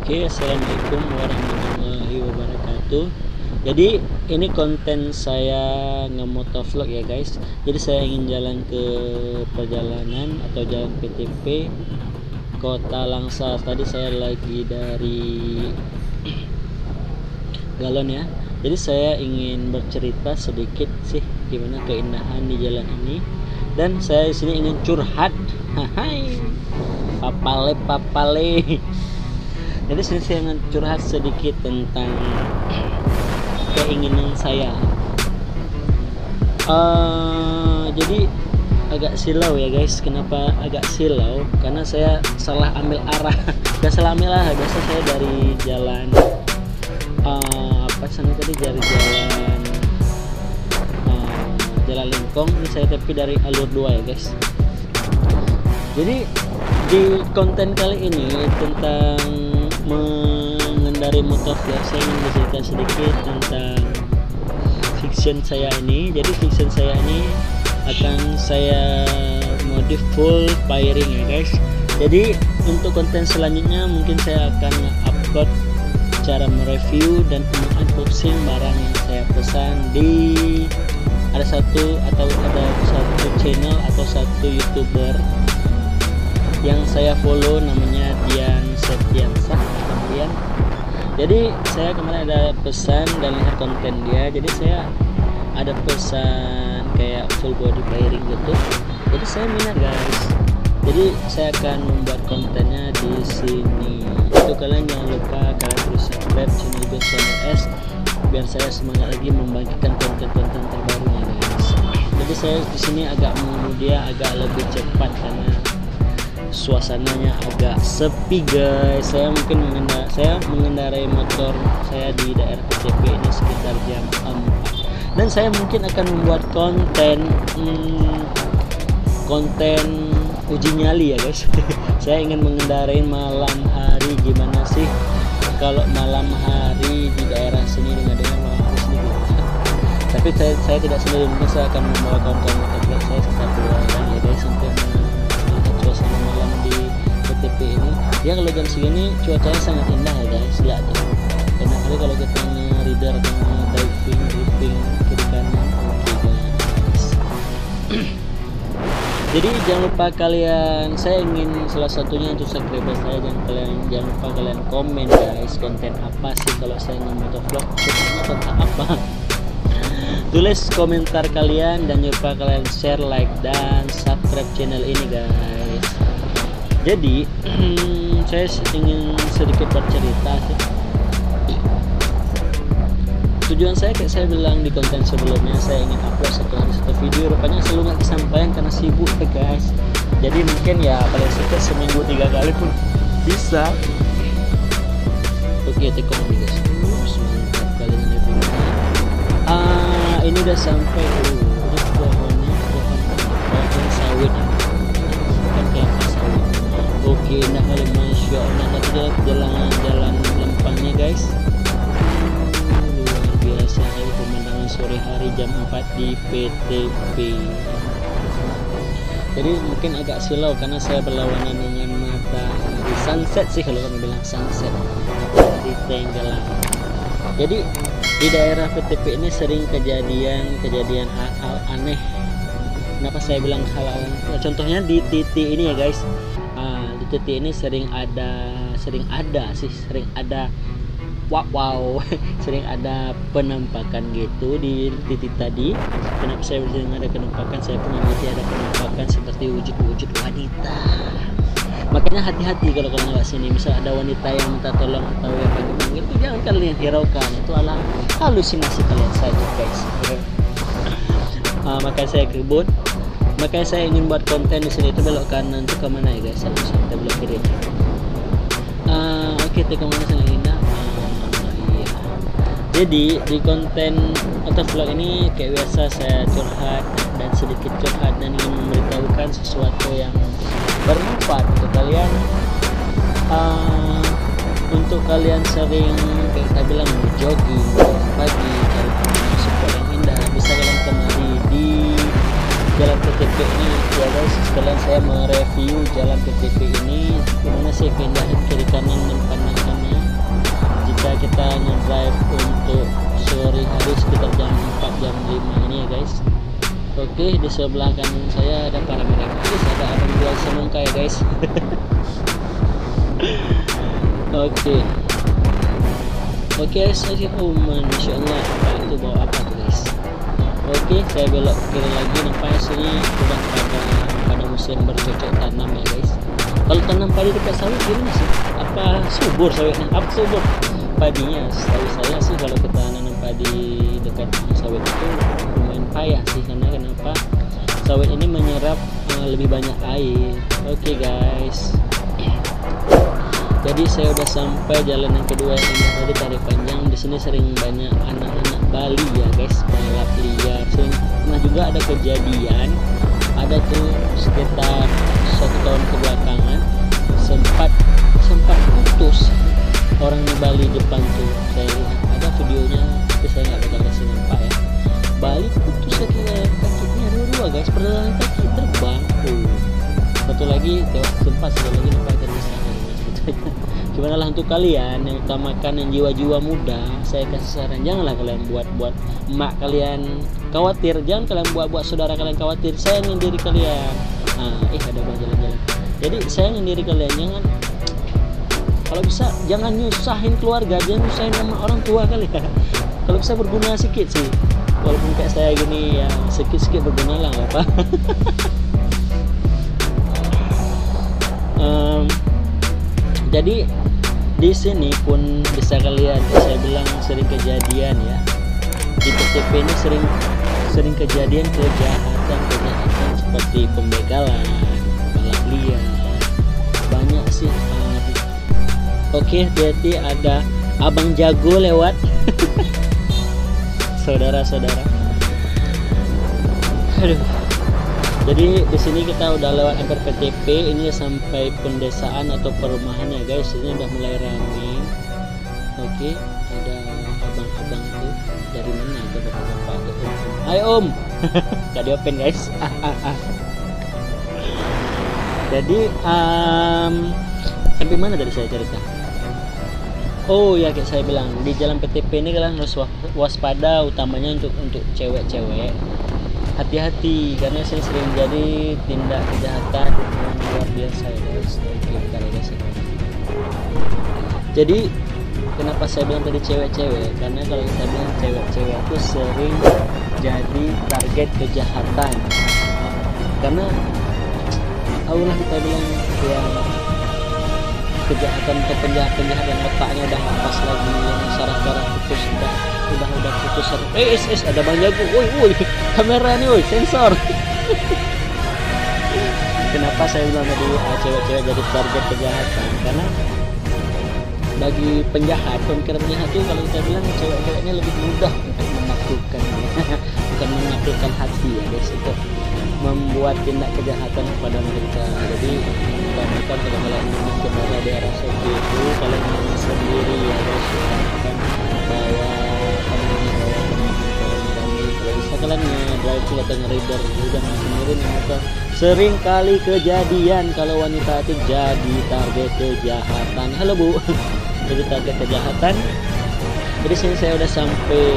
Oke, assalamualaikum warahmatullahi wabarakatuh. Jadi ini konten saya ngemotovlog ya guys. Jadi saya ingin jalan ke perjalanan atau jalan PTP Kota Langsa. Tadi saya lagi dari Galon ya. Jadi saya ingin bercerita sedikit sih gimana keindahan di jalan ini. Dan saya di sini ingin curhat. Hai. Papale. Jadi sini saya ingin curhat sedikit tentang keinginan saya. Jadi agak silau ya guys. Kenapa agak silau? Karena saya salah ambil arah. Gak salah ambil arah. Biasa saya dari jalan sana tadi dari jalan Lengkong. Ini saya tapi dari alur 2 ya guys. Jadi di konten kali ini tentang mengendarai motor vlog, saya ingin bercerita sedikit tentang fiction saya ini. Jadi fiction saya ini akan saya modif full firing ya guys. Jadi untuk konten selanjutnya mungkin saya akan upload cara mereview dan unboxing barang yang saya pesan di ada satu channel atau satu YouTuber yang saya follow, namanya Dian Septiansah kemudian. Jadi saya kemarin ada pesan dan lihat konten dia, jadi saya ada pesan kayak full body firing gitu. Jadi saya minat guys. Jadi saya akan membuat kontennya di sini. Untuk kalian jangan lupa kalian terus subscribe channel Channel S biar saya semangat lagi membagikan konten-konten terbarunya guys. Jadi saya di sini agak mengemudia agak lebih cepat karena suasananya agak sepi guys. Saya mengendarai motor saya di daerah PTP ini sekitar jam 4 dan saya mungkin akan membuat konten uji nyali ya guys. Saya ingin mengendarai malam hari, gimana sih kalau malam hari di daerah sini dengan malam hari sini gitu. Tapi saya tidak sendiri, mungkin saya akan membawa kawan-kawan motovlog saya satu orang ya guys untuk suasana malam di PTP ini. Ya kalau jam segini cuacanya sangat indah ya guys, lihat tuh. Enak kali kalau kita nge-rider atau driving kiri kanan. Oke guys. Jadi jangan lupa kalian, saya ingin salah satunya untuk subscriber saya, jangan lupa kalian komen guys, konten apa sih kalau saya nge-motovlog, tentang apa. Tulis komentar kalian dan jangan lupa kalian share, like dan subscribe channel ini guys. Jadi saya ingin sedikit bercerita sih. Tujuan saya kayak saya bilang di konten sebelumnya, saya ingin upload satu video, rupanya selalu nggak kesampaian karena sibuk ya guys. Jadi mungkin ya paling sedikit seminggu 3 kali pun bisa. Oke, tekong nih guys. Mantap kali ini videonya. Ini udah sampai udah pohon sawit ya. Bukan kelapa sawit. Oke, nah kali masya Allah, nanti jalan lempangnya guys. Biasa kali pemandangan sore hari jam 4 di PTP. Jadi mungkin agak silau karena saya berlawanan dengan matahari, sunset sih kalau kami bilang sunset di tenggelam. Jadi di daerah PTP ini sering kejadian hal aneh. Kenapa saya bilang hal aneh? Contohnya di titik ini ya guys. Di titik ini sering ada wow sering ada penampakan gitu di titik tadi. Kenapa saya bilang ada penampakan? Saya pun mengerti ada penampakan seperti wujud wanita. Makanya hati-hati kalau kalian lewat sini, misal ada wanita yang minta tolong atau yang panggil itu jangan kalian hiraukan, itu adalah halusinasi kalian saja guys. Makanya saya ingin buat konten di sini. Itu belok kanan itu kemana ya guys? Kita belok kiri. Oke, itu kemana sana indah. Jadi di konten motovlog ini kayak biasa saya curhat dan sedikit curhat dan ingin memberitahukan sesuatu yang bermanfaat untuk kalian. Untuk kalian sering kayak kita bilang jogging pagi, cari spot yang indah, bisa kalian kemari di jalan PTP ini ya guys. Sekalian saya mereview jalan PTP ini, gimana sih keindahan kiri kanan dan pandangannya. ngedrive untuk sore hari sekitar jam 4 jam 5 ini ya guys. Oke, di sebelah kanan saya ada para mereka, ada abang jual semangka ya guys. Oke, saya Masya Allah, itu bawa apa tuh guys? Oke, saya belok kiri lagi, nampaknya sini udah pada musim bercocok tanam ya guys. Kalau tanam padi dekat sawit gimana sih? Apa subur sawitnya? Apa subur padinya? Setahu saya sih kalau kita nanam padi dekat sawit itu lumayan payah sih, karena kenapa? Sawit ini menyerap lebih banyak air. Oke guys. Jadi saya udah sampai jalan yang kedua yang indah tadi, Tarik Panjang. Di sini sering banyak anak-anak Bali ya guys, balap liar. Sering pernah juga ada kejadian, ada tuh sekitar 1 tahun kebelakangan sempat putus orang di Bali Jepang tuh. Saya lihat ada videonya, tapi saya nggak bakal kasih nampak ya. Bali putus kakinya dua-dua guys, perjalanan kaki terbang tuh. Satu lagi sempat satu lagi nampak terbesar. Gimana lah untuk kalian yang utamakan yang jiwa-jiwa muda, saya kasih saran, janganlah kalian buat emak kalian khawatir, jangan kalian buat saudara kalian khawatir, sayangin diri kalian. Ada bang jalan-jalan. Jadi sayangin diri kalian, jangan, kalau bisa jangan nyusahin keluarga, jangan nyusahin sama orang tua kalian. Kalau bisa berguna sedikit sih, walaupun kayak saya gini ya, sedikit berguna lah, nggak apa. Jadi di sini pun bisa kalian, saya bilang sering kejadian ya, di PTP ini sering kejadian kejahatan seperti pembegalan, balap liar, banyak sih. Oke, berarti ada abang jago lewat. Saudara-saudara, aduh. Jadi di sini kita udah lewat hampir PTP, ini sampai pendesaan atau perumahan ya guys. Ini udah mulai ramai. Oke, ada abang-abang tuh dari mana tuh bapak-bapak tuh. Hai om, gak di open guys. Jadi sampai mana tadi saya cerita? Oh ya, kayak saya bilang di jalan PTP ini kalian harus waspada, utamanya untuk cewek-cewek. Hati-hati karena saya sering jadi tindak kejahatan yang luar biasa ya guys. Jadi kenapa saya bilang tadi cewek-cewek, karena kalau kita bilang cewek-cewek itu sering jadi target kejahatan. Karena Allah kita bilang ya, kejahatan atau penjahat yang otaknya udah nggak pas lagi, yang saraf-saraf putus, udah putus. Ada bang jago, woi kamera nih, woi sensor. Kenapa saya bilang tadi cewek-cewek jadi target kejahatan? Karena bagi penjahat, pemikiran penjahat itu kalau kita bilang cewek-ceweknya lebih mudah untuk menaklukkan, bukan menaklukkan hati ya guys, untuk membuat tindak kejahatan kepada mereka. Jadi bahkan kalau kalian ingin kepada daerah seperti itu, kalian ingin sendiri ya guys, kan bawa bisa kalian drive ke datang rider udah sendiri nih motor. Sering kali kejadian kalau wanita itu jadi target kejahatan. Halo bu, jadi target kejahatan. Jadi sini saya udah hampir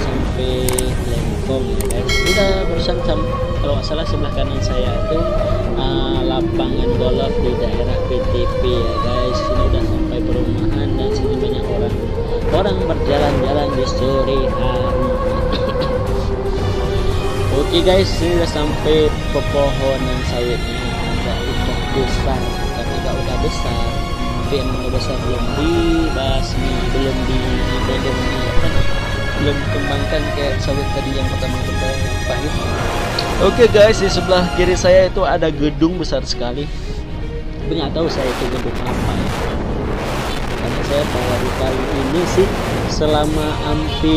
sampai Lengkong ya guys. Udah barusan kalau nggak salah sebelah kanan saya itu lapangan golf di daerah PTP ya guys. Sini udah sampai perumahan dan sini banyak orang berjalan-jalan di sore hari. Oke guys, ini udah sampai pepohonan sawitnya, agak udah besar, tapi agak udah besar, tapi emang udah besar, belum dibasmi, belum dikembangkan kayak sawit tadi yang pertama kita pakai. Oke guys, di sebelah kiri saya itu ada gedung besar sekali, tapi nggak tahu saya itu gedung apa ya. Karena saya baru kali ini sih selama hampir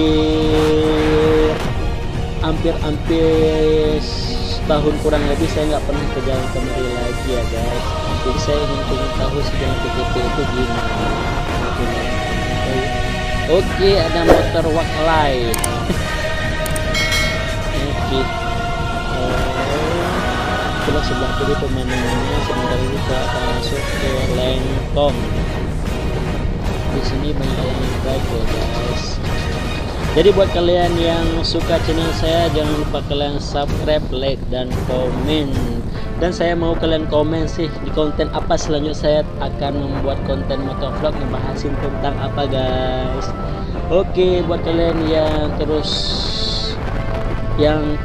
setahun kurang lebih saya nggak pernah ke jalan kemari lagi ya guys. Jadi saya ingin tahu sejarah PTP itu gimana. Oke, ada motor walk light. Oke. Coba sebelah kiri pemandangannya, sebentar ini kita akan masuk ke Lengkong. Di sini banyak orang yang baik loh guys. Jadi buat kalian yang suka channel saya, jangan lupa kalian subscribe, like, dan komen. Dan saya mau kalian komen sih di konten apa selanjutnya. Saya akan membuat konten motovlog ngebahasin tentang apa guys. Oke, buat kalian yang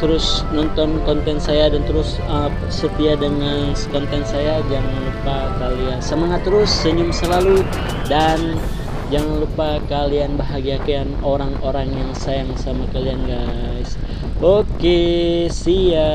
terus nonton konten saya dan terus setia dengan konten saya, jangan lupa kalian semangat terus, senyum selalu, dan jangan lupa kalian bahagiakan orang-orang yang sayang sama kalian guys. Oke, see ya.